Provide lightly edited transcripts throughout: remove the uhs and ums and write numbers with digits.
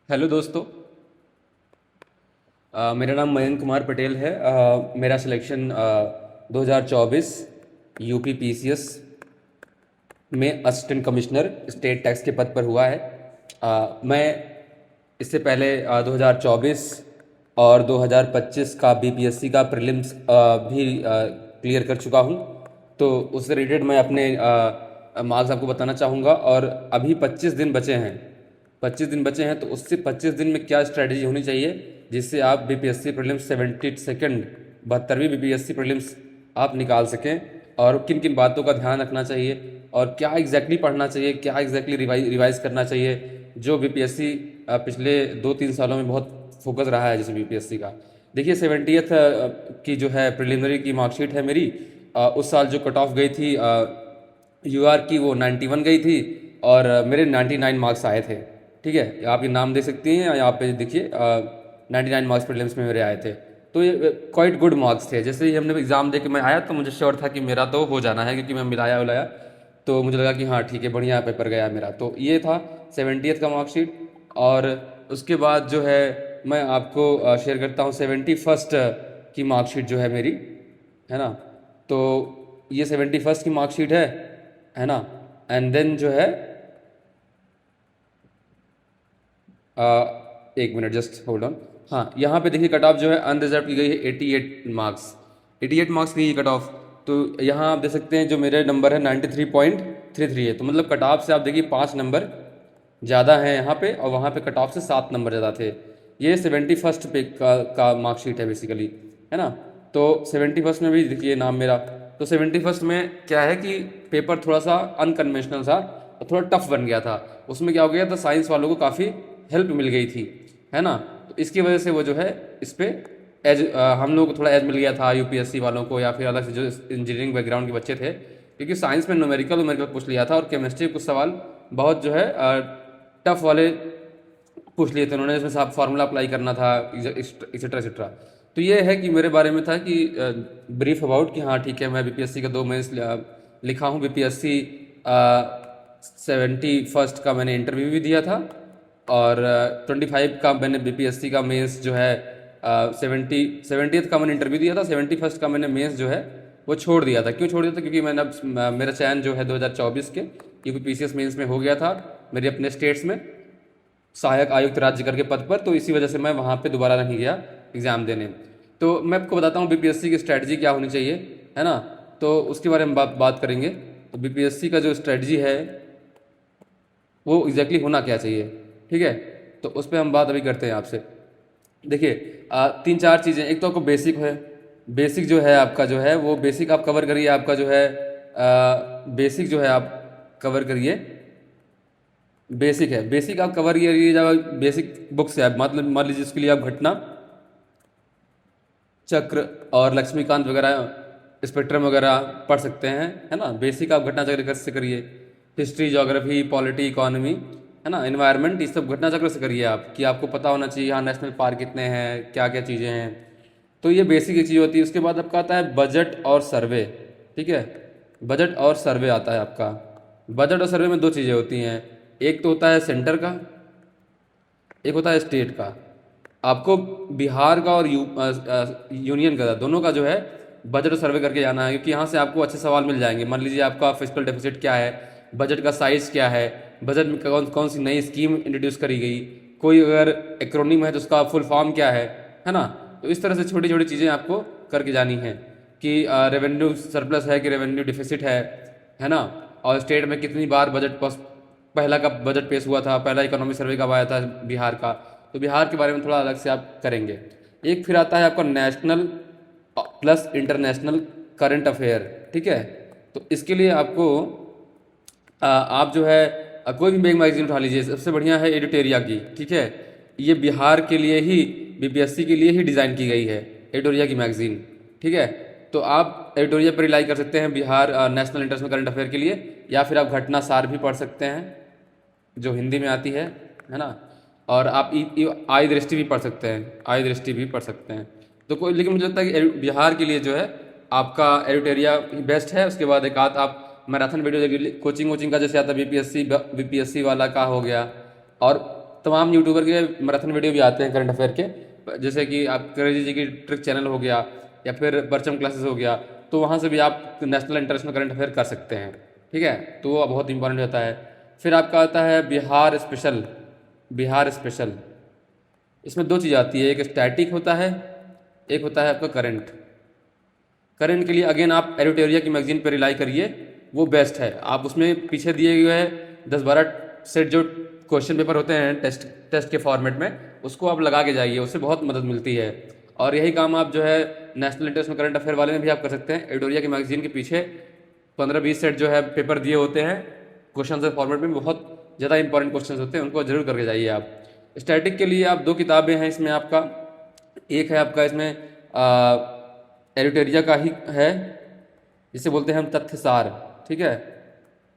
Hello दोस्तों। मेरा नाम मयंक कुमार पटेल है। मेरा सिलेक्शन 2024 यूपी पीसीएस में असिस्टेंट कमिश्नर स्टेट टैक्स के पद पर हुआ है। मैं इससे पहले 2024 और 2025 का बीपीएससी का प्रीलिम्स भी क्लियर कर चुका हूँ। तो उससे रिलेटेड मैं अपने मार्क्स आपको बताना चाहूँगा। और अभी 25 दिन बचे हैं। 25 दिन बचे हैं, तो उससे 25 दिन में क्या स्ट्रैटेजी होनी चाहिए जिससे आप बीपीएससी प्रीलिम्स 72nd 72वीं बीपीएससी प्रीलिम्स आप निकाल सकें, और किन किन बातों का ध्यान रखना चाहिए और क्या एग्जैक्टली पढ़ना चाहिए, क्या एग्जैक्टली रिवाइज करना चाहिए, जो बीपीएससी पिछले 2-3 सालों में बहुत फोकस रहा है जैसे बीपीएससी का। देखिए 70th की जो है प्रिलिमिनरी की मार्कशीट है मेरी। उस साल जो कट ऑफ गई थी यूआर की, वो 91 गई थी और मेरे 99 मार्क्स आए थे। ठीक है, आप ये नाम दे सकती हैं, यहाँ पे देखिए 99 मार्क्स प्रीलिम्स में मेरे आए थे। तो ये क्वाइट गुड मार्क्स थे। जैसे ही हमने एग्ज़ाम दे के मैं आया तो मुझे श्योर था कि मेरा तो हो जाना है, क्योंकि मैं मिलाया उलाया, तो मुझे लगा कि हाँ ठीक है, बढ़िया पेपर गया मेरा। तो ये था 70th का मार्कशीट। और उसके बाद जो है मैं आपको शेयर करता हूँ 71st की मार्कशीट जो है मेरी, है ना। तो ये 71st की मार्कशीट है ना। एंड देन जो है एक मिनट, जस्ट होल्ड ऑन। हाँ, यहाँ पे देखिए कट ऑफ जो है अनरिजर्व की गई है 88 मार्क्स। 88 मार्क्स की कट ऑफ। तो यहाँ आप देख सकते हैं जो मेरे नंबर है 93.33 है। तो मतलब कट ऑफ से आप देखिए 5 नंबर ज़्यादा हैं यहाँ पे, और वहाँ पे कट ऑफ से 7 नंबर ज़्यादा थे। ये 71st पे का मार्कशीट है बेसिकली, है ना। तो 71st में भी देखिए नाम मेरा। तो 71st में क्या है कि पेपर थोड़ा सा अनकन्वेंशनल था और थोड़ा टफ बन गया था। उसमें क्या हो गया था, साइंस वालों को काफ़ी हेल्प मिल गई थी, है ना। तो इसकी वजह से वो जो है इस पे एज हम लोग को थोड़ा एज मिल गया था यूपीएससी वालों को, या फिर अलग से जो इंजीनियरिंग बैकग्राउंड के बच्चे थे, क्योंकि साइंस में न्यूमेरिकल पूछ लिया था और केमिस्ट्री कुछ सवाल बहुत जो है टफ वाले पूछ लिए थे उन्होंने, जिसमें साहब फार्मूला अप्लाई करना था, एक्सेट्रा एक्सेट्रा। तो ये है कि मेरे बारे में था कि ब्रीफ अबाउट कि हाँ ठीक है, मैं बीपीएससी का 2 मेंस लिखा हूँ। बीपीएससी 71st का मैंने इंटरव्यू भी दिया था, और 25 का मैंने बीपीएससी का मेंस जो है 70th का मैंने इंटरव्यू दिया था। 71st का मैंने मेंस जो है वो छोड़ दिया था। क्यों छोड़ दिया था? क्योंकि मैंने अब मेरा चयन जो है 2024 के यूपी पीसीएस मेंस में हो गया था मेरे अपने स्टेट्स में, सहायक आयुक्त राज्य कर के पद पर। तो इसी वजह से मैं वहाँ पे दोबारा नहीं गया एग्ज़ाम देने। तो मैं आपको बताता हूँ बीपीएससी की स्ट्रैटेजी क्या होनी चाहिए, है ना। तो उसके बारे में बात करेंगे। तो बीपीएससी का जो स्ट्रैटेजी है वो एग्जैक्टली होना क्या चाहिए, ठीक है। तो उस पर हम बात अभी करते हैं आपसे। देखिए 3-4 चीज़ें। एक तो आपको बेसिक है, बेसिक जो है आपका जो है वो बेसिक आप कवर करिए। आपका जो है बेसिक जो है आप कवर करिए। बेसिक है, बेसिक आप कवर करिए। जब बेसिक बुक से आप मतलब मान लीजिए उसके लिए आप घटना चक्र और लक्ष्मीकांत वगैरह स्पेक्ट्रम वगैरह पढ़ सकते हैं, है ना। बेसिक आप घटना चक्र से करिए। हिस्ट्री, ज्योग्राफी, पॉलिटी, इकोनॉमी, है ना, एनवायरनमेंट, ये सब घटना चक्र से करिए आप, कि आपको पता होना चाहिए यहाँ नेशनल पार्क कितने हैं, क्या क्या चीज़ें हैं। तो ये बेसिक एक चीज़ होती है। उसके बाद आपका आता है बजट और सर्वे, ठीक है। बजट और सर्वे आता है आपका। बजट और सर्वे में 2 चीज़ें होती हैं। एक तो होता है सेंटर का, एक होता है स्टेट का। आपको बिहार का और यूनियन का, दोनों का जो है बजट सर्वे करके जाना है, क्योंकि यहाँ से आपको अच्छे सवाल मिल जाएंगे। मान लीजिए आपका फिजिकल डेफिसिट क्या है, बजट का साइज क्या है, बजट में कौन कौन सी नई स्कीम इंट्रोड्यूस करी गई, कोई अगर एक्रोनिम है तो उसका फुल फॉर्म क्या है ना। तो इस तरह से छोटी छोटी चीज़ें आपको करके जानी है कि रेवेन्यू सरप्लस है कि रेवेन्यू डिफिसिट है ना। और स्टेट में कितनी बार बजट पहला का बजट पेश हुआ था, पहला इकोनॉमिक सर्वे कब आया था बिहार का। तो बिहार के बारे में थोड़ा अलग से आप करेंगे। एक फिर आता है आपका national plus international current affair, ठीक है। तो इसके लिए आपको आप जो है कोई भी बैंक मैगजीन उठा लीजिए, सबसे बढ़िया है एडिटोरिया की, ठीक है। ये बिहार के लिए ही, बीपीएससी के लिए ही डिज़ाइन की गई है एडिटोरिया की मैगजीन, ठीक है। तो आप एडिटोरिया पर रिलाई कर सकते हैं Bihar national international current affair के लिए, या फिर आप घटना सार भी पढ़ सकते हैं जो हिंदी में आती है ना। और आप आई दृष्टि भी पढ़ सकते हैं, आई दृष्टि भी पढ़ सकते हैं। तो कोई, लेकिन मुझे लगता है कि बिहार के लिए जो है आपका एडिटोरिया बेस्ट है। उसके बाद एक आध आप मैराथन वीडियो देखिए, कोचिंग वोचिंग का जैसे आता है बीपीएससी वाला का हो गया। और तमाम यूट्यूबर के मैराथन वीडियो भी आते हैं करंट अफेयर के, जैसे कि आप क्रेजी जी की ट्रिक चैनल हो गया या फिर परचम क्लासेस हो गया, तो वहाँ से भी आप नेशनल इंटरनेशनल करंट अफेयर कर सकते हैं। ठीक है, तो वो बहुत इंपॉर्टेंट होता है। फिर आपका आता है बिहार स्पेशल। बिहार स्पेशल, इसमें दो चीज़ आती है, एक स्टैटिक होता है, एक होता है आपका करंट। करंट के लिए अगेन आप एडिटोरिया की मैगजीन पर रिलाई करिए, वो बेस्ट है। आप उसमें पीछे दिए हुए हैं 10-12 सेट जो क्वेश्चन पेपर होते हैं टेस्ट के फॉर्मेट में, उसको आप लगा के जाइए, उससे बहुत मदद मिलती है। और यही काम आप जो है नेशनल इंटरनेशनल करंट अफेयर वाले में भी आप कर सकते हैं। एडिटोरिया की मैगजीन के पीछे 15-20 सेट जो है पेपर दिए होते हैं क्वेश्चन के फॉर्मेट में, बहुत ज़्यादा इंपॉर्टेंट क्वेश्चन होते हैं, उनको जरूर करके जाइए आप। स्टैटिक के लिए आप दो किताबें हैं इसमें आपका, एक है आपका इसमें एडिटोरिया का ही है, जिसे बोलते हैं हम तथ्य सार। ठीक है,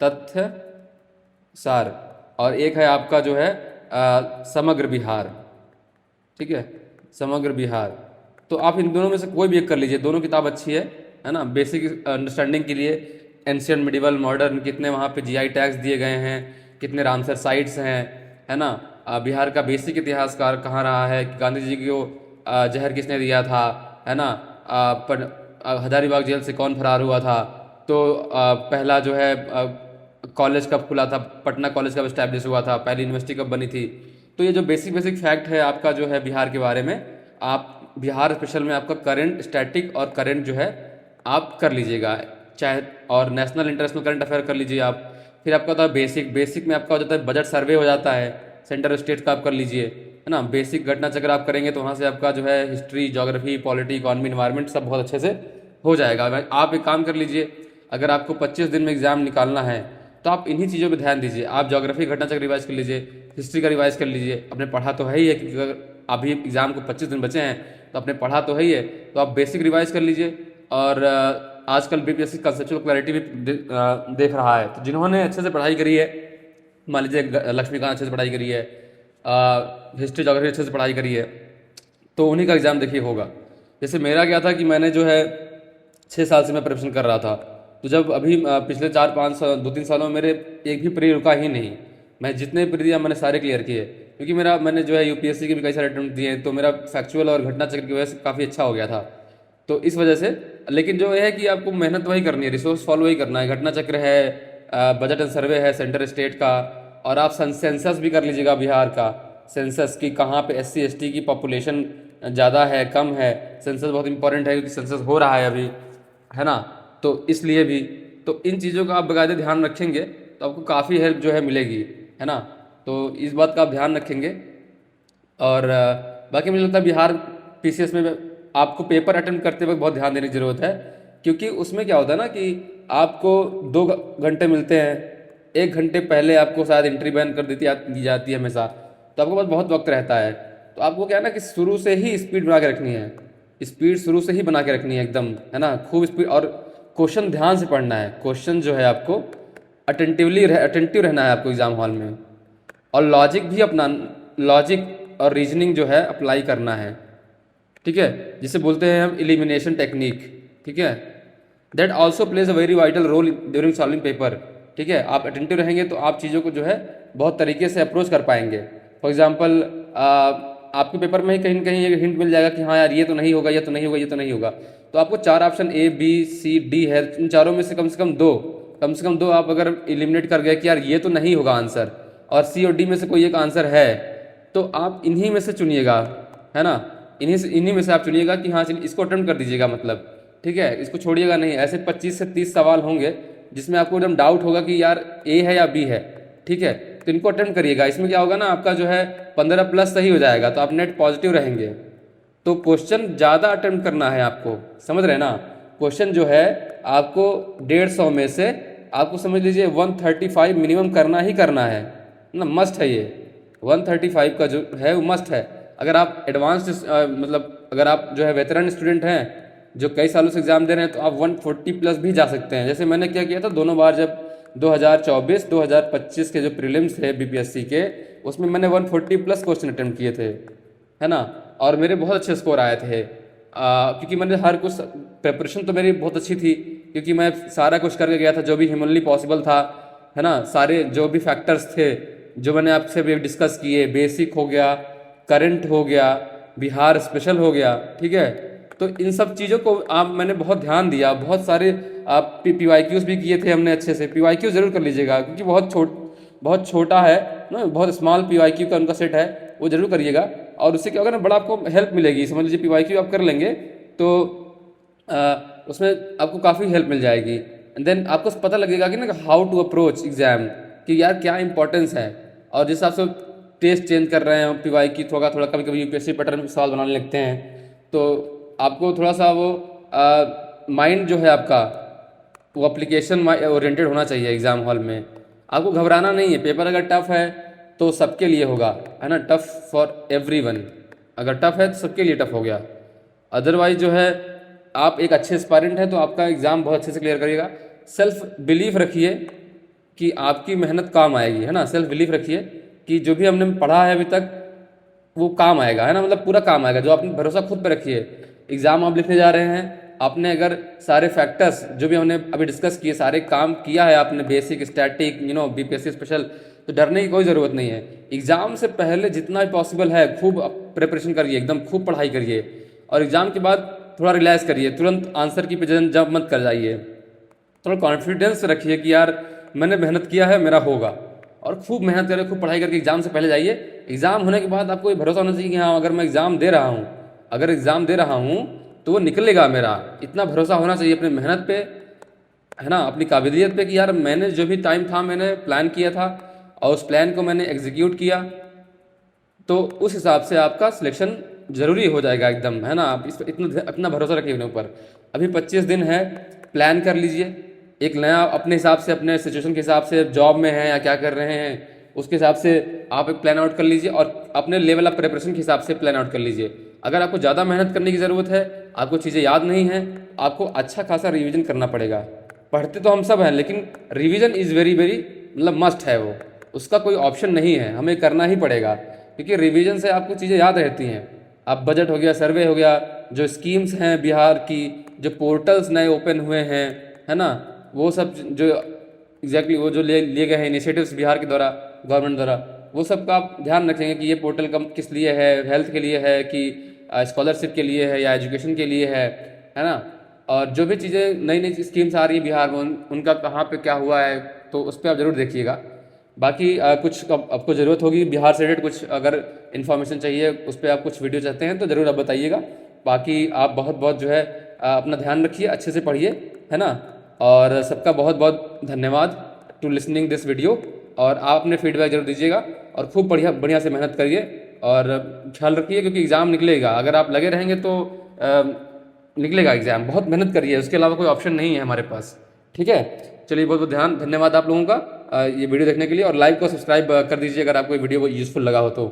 तथ्य सार। और एक है आपका जो है समग्र बिहार। ठीक है, समग्र बिहार। तो आप इन दोनों में से कोई भी एक कर लीजिए, दोनों किताब अच्छी है ना, बेसिक अंडरस्टैंडिंग के लिए। एंशियंट, मिडिवल, मॉडर्न, कितने वहाँ पे जीआई टैग्स दिए गए हैं, कितने रामसर साइट्स हैं, है ना। बिहार का बेसिक इतिहासकार कहाँ रहा है, गांधी जी को जहर किसने दिया था, है ना। हजारीबाग जेल से कौन फरार हुआ था, तो पहला जो है कॉलेज कब खुला था, पटना कॉलेज कब इस्टेब्लिश हुआ था, पहली यूनिवर्सिटी कब बनी थी। तो ये जो बेसिक बेसिक फैक्ट है आपका जो है बिहार के बारे में, आप बिहार स्पेशल में आपका करंट, स्टैटिक और करंट जो है आप कर लीजिएगा, चाहे। और नेशनल इंटरनेशनल करंट अफेयर कर लीजिए आप। फिर आपका होता है बेसिक। बेसिक में आपका हो जाता है बजट सर्वे हो जाता है, सेंटर स्टेट का आप कर लीजिए, है ना। बेसिक घटना चक्र आप करेंगे तो वहाँ से आपका जो है history, geography, polity, economy, environment सब बहुत अच्छे से हो जाएगा। आप एक काम कर लीजिए, अगर आपको 25 दिन में एग्जाम निकालना है तो आप इन्हीं चीज़ों पे ध्यान दीजिए। आप ज्योग्राफी घटना चक्र रिवाइज कर लीजिए, हिस्ट्री का रिवाइज कर लीजिए। अपने पढ़ा तो है ही है, क्योंकि अगर अभी एग्जाम को 25 दिन बचे हैं तो अपने पढ़ा तो है ही है, तो आप बेसिक रिवाइज कर लीजिए। और आजकल बीपीएससी कंसेप्चुअल क्लैरिटी भी देख रहा है, तो जिन्होंने अच्छे से पढ़ाई करी है, मान लीजिए लक्ष्मीकांत अच्छे से पढ़ाई करी है, हिस्ट्री ज्योग्राफी अच्छे से पढ़ाई करी है, तो उन्हीं का एग्ज़ाम देखिए होगा। जैसे मेरा क्या था कि मैंने जो है 6 साल से मैं प्रिपरेशन कर रहा था, तो जब अभी पिछले 4-5 साल 2-3 सालों में मेरे एक भी प्री रुका ही नहीं। मैं जितने प्री दिया मैंने सारे क्लियर किए, क्योंकि मैंने जो है यूपीएससी के भी कई सारे अटेम्प्ट दिए, तो मेरा फैक्चुअल और घटना चक्र की वजह से काफ़ी अच्छा हो गया था। तो इस वजह से, लेकिन जो है कि आपको मेहनत वही करनी है, रिसोर्स फॉलो वही करना है। घटना चक्र है, बजट एंड सर्वे है सेंटर स्टेट का, और आप सेंसस भी कर लीजिएगा बिहार का। सेंसस की कहाँ पे एससी एसटी की पॉपुलेशन ज़्यादा है, कम है, सेंसस बहुत इंपॉर्टेंट है, क्योंकि सेंसस हो रहा है अभी, है ना। तो इसलिए भी, तो इन चीज़ों का आप बाकायदे ध्यान रखेंगे तो आपको काफ़ी हेल्प जो है मिलेगी, है ना। तो इस बात का आप ध्यान रखेंगे। और बाकी मुझे लगता है बिहार पीसीएस में आपको पेपर अटेम्प्ट करते वक्त बहुत ध्यान देने की ज़रूरत है, क्योंकि उसमें क्या होता है ना कि आपको 2 घंटे मिलते हैं, 1 घंटे पहले आपको शायद एंट्री बैन कर दी जाती है हमेशा, तो आपके पास बहुत वक्त रहता है। तो आपको क्या है ना कि शुरू से ही स्पीड बना के रखनी है, स्पीड शुरू से ही बना के रखनी है एकदम, है ना, खूब स्पीड। और क्वेश्चन ध्यान से पढ़ना है, क्वेश्चन जो है आपको अटेंटिव रहना है आपको एग्जाम हॉल में। और लॉजिक भी अपना, लॉजिक और रीजनिंग जो है अप्लाई करना है। ठीक है, जिसे बोलते हैं हम एलिमिनेशन टेक्निक। ठीक है, that also plays a very vital role during solving paper. ठीक है, आप अटेंटिव रहेंगे तो आप चीज़ों को जो है बहुत तरीके से अप्रोच कर पाएंगे। फॉर एग्जाम्पल आपके पेपर में ही कहीं ना कहीं एक हिंट मिल जाएगा कि हाँ यार ये तो नहीं होगा, ये तो नहीं होगा, ये तो नहीं होगा। तो आपको 4 option A B C D है, इन चारों में से कम से कम दो आप अगर एलिमिनेट कर गए कि यार ये तो नहीं होगा आंसर, और सी और डी में से कोई एक आंसर है, तो आप इन्हीं में से चुनिएगा, है ना। इन्हीं में से आप चुनिएगा कि हाँ चलिए इसको अटेम्प्ट कर दीजिएगा, मतलब ठीक है, इसको छोड़िएगा नहीं। ऐसे 25 से 30 सवाल होंगे जिसमें आपको एकदम डाउट होगा कि यार ए है या बी है। ठीक है, तो इनको अटेम्प्ट करिएगा। इसमें क्या होगा ना, आपका जो है 15 प्लस सही हो जाएगा, तो आप नेट पॉजिटिव रहेंगे। तो क्वेश्चन ज़्यादा अटेम्प्ट करना है आपको, समझ रहे ना। क्वेश्चन जो है आपको 150 में से आपको समझ लीजिए 135 मिनिमम करना ही करना है ना, मस्ट है ये। 135 का जो है वो मस्ट है। अगर आप एडवांस्ड मतलब अगर आप जो है वेटरन स्टूडेंट हैं जो कई सालों से एग्जाम दे रहे हैं, तो आप 140 प्लस भी जा सकते हैं। जैसे मैंने क्या किया था दोनों बार, जब 2024-2025 के जो प्रीलिम्स थे बीपीएससी के, उसमें मैंने 140 प्लस क्वेश्चन अटेम्प्ट किए थे, है ना। और मेरे बहुत अच्छे स्कोर आए थे, क्योंकि मैंने हर कुछ, प्रिपरेशन तो मेरी बहुत अच्छी थी, क्योंकि मैं सारा कुछ करके गया था जो भी ह्यूमनली पॉसिबल था, है ना। सारे जो भी फैक्टर्स थे जो मैंने आपसे भी डिस्कस किए, बेसिक हो गया, करंट हो गया, बिहार स्पेशल हो गया, ठीक है। तो इन सब चीज़ों को मैंने बहुत ध्यान दिया, बहुत सारे आप PYQs भी किए थे हमने अच्छे से। PYQ जरूर कर लीजिएगा क्योंकि बहुत छोटा है ना, बहुत स्मॉल PYQ का उनका सेट है, वो जरूर करिएगा। और उससे क्या होगा ना, बड़ा आपको हेल्प मिलेगी। समझ लीजिए PYQ आप कर लेंगे तो उसमें आपको काफ़ी हेल्प मिल जाएगी। एंड देन आपको पता लगेगा कि ना हाउ टू अप्रोच एग्जाम, कि यार क्या इंपॉर्टेंस है। और जिस हिसाब से टेस्ट चेंज कर रहे हैं, PYQ थोड़ा थोड़ा कभी कभी UPSC पैटर्न में सवाल बनाने लगते हैं, तो आपको थोड़ा सा वो माइंड जो है आपका वो एप्लीकेशन ओरिएंटेड होना चाहिए एग्जाम हॉल में। आपको घबराना नहीं है। पेपर अगर टफ है तो सबके लिए होगा, है ना, टफ फॉर एवरीवन। अगर टफ है तो सबके लिए टफ हो गया। अदरवाइज जो है आप एक अच्छे एस्पायरेंट हैं तो आपका एग्ज़ाम बहुत अच्छे से क्लियर करिएगा। सेल्फ बिलीफ रखिए कि आपकी मेहनत काम आएगी, है ना। सेल्फ बिलीफ रखिए कि जो भी हमने पढ़ा है अभी तक वो काम आएगा, है ना, मतलब पूरा काम आएगा। जो आपने भरोसा खुद पे रखिए। एग्ज़ाम आप लिखने जा रहे हैं, आपने अगर सारे फैक्टर्स जो भी हमने अभी डिस्कस किए सारे काम किया है आपने, बेसिक, स्टैटिक, BPSC स्पेशल, तो डरने की कोई ज़रूरत नहीं है। एग्ज़ाम से पहले जितना भी पॉसिबल है खूब प्रिपरेशन करिए, एकदम खूब पढ़ाई करिए। और एग्ज़ाम के बाद थोड़ा रिलैक्स करिए, तुरंत आंसर की पे जंप मत कर जाइए। थोड़ा कॉन्फिडेंस रखिए कि यार मैंने मेहनत किया है, मेरा होगा। और खूब मेहनत करें, खूब पढ़ाई करके एग्ज़ाम से पहले जाइए। एग्ज़ाम होने के बाद आपको ये भरोसा होना चाहिए कि हाँ अगर मैं एग्ज़ाम दे रहा हूँ, अगर एग्ज़ाम दे रहा हूँ तो वो निकलेगा मेरा। इतना भरोसा होना चाहिए अपनी मेहनत पे, है ना, अपनी काबिलियत पे, कि यार मैंने जो भी टाइम था मैंने प्लान किया था और उस प्लान को मैंने एग्जीक्यूट किया, तो उस हिसाब से आपका सिलेक्शन जरूरी हो जाएगा एकदम, है ना। आप इस पर इतना भरोसा रखिए अपने ऊपर। अभी 25 दिन है, प्लान कर लीजिए एक नया अपने हिसाब से, अपने सिचुएशन के हिसाब से, जॉब में हैं या क्या कर रहे हैं उसके हिसाब से आप एक प्लान आउट कर लीजिए और अपने लेवल ऑफ प्रिपरेशन के हिसाब से प्लान आउट कर लीजिए। अगर आपको ज़्यादा मेहनत करने की ज़रूरत है, आपको चीज़ें याद नहीं हैं, आपको अच्छा खासा रिवीजन करना पड़ेगा। पढ़ते तो हम सब हैं लेकिन रिवीजन इज़ वेरी वेरी मतलब मस्ट है, वो उसका कोई ऑप्शन नहीं है, हमें करना ही पड़ेगा। क्योंकि रिवीजन से आपको चीज़ें याद रहती हैं। अब बजट हो गया, सर्वे हो गया, जो स्कीम्स हैं बिहार की, जो पोर्टल्स नए ओपन हुए हैं, है ना, वो सब जो एग्जैक्टली वो जो लिए गए हैं इनिशिएटिव्स बिहार के द्वारा, गवर्नमेंट द्वारा, वो सब का आप ध्यान रखेंगे कि ये पोर्टल कम किस लिए है, हेल्थ के लिए है कि स्कॉलरशिप के लिए है या एजुकेशन के लिए है ना। और जो भी चीज़ें नई नई स्कीम्स आ रही है बिहार में उनका कहाँ पे क्या हुआ है, तो उस पर आप ज़रूर देखिएगा। बाकी कुछ आपको ज़रूरत होगी बिहार से रिलेटेड, कुछ अगर इन्फॉर्मेशन चाहिए उस पर आप कुछ वीडियो चाहते हैं तो ज़रूर आप बताइएगा। बाकी आप बहुत बहुत जो है अपना ध्यान रखिए, अच्छे से पढ़िए, है ना। और सबका बहुत बहुत धन्यवाद टू लिसनिंग दिस वीडियो। और आप अपने फीडबैक जरूर दीजिएगा और खूब बढ़िया बढ़िया से मेहनत करिए और ख्याल रखिए क्योंकि एग्ज़ाम निकलेगा। अगर आप लगे रहेंगे तो निकलेगा एग्ज़ाम। बहुत मेहनत करिए, उसके अलावा कोई ऑप्शन नहीं है हमारे पास, ठीक है। चलिए बहुत बहुत धन्यवाद आप लोगों का ये वीडियो देखने के लिए। और लाइक को सब्सक्राइब कर दीजिए अगर आपको ये वीडियो यूज़फुल लगा हो तो।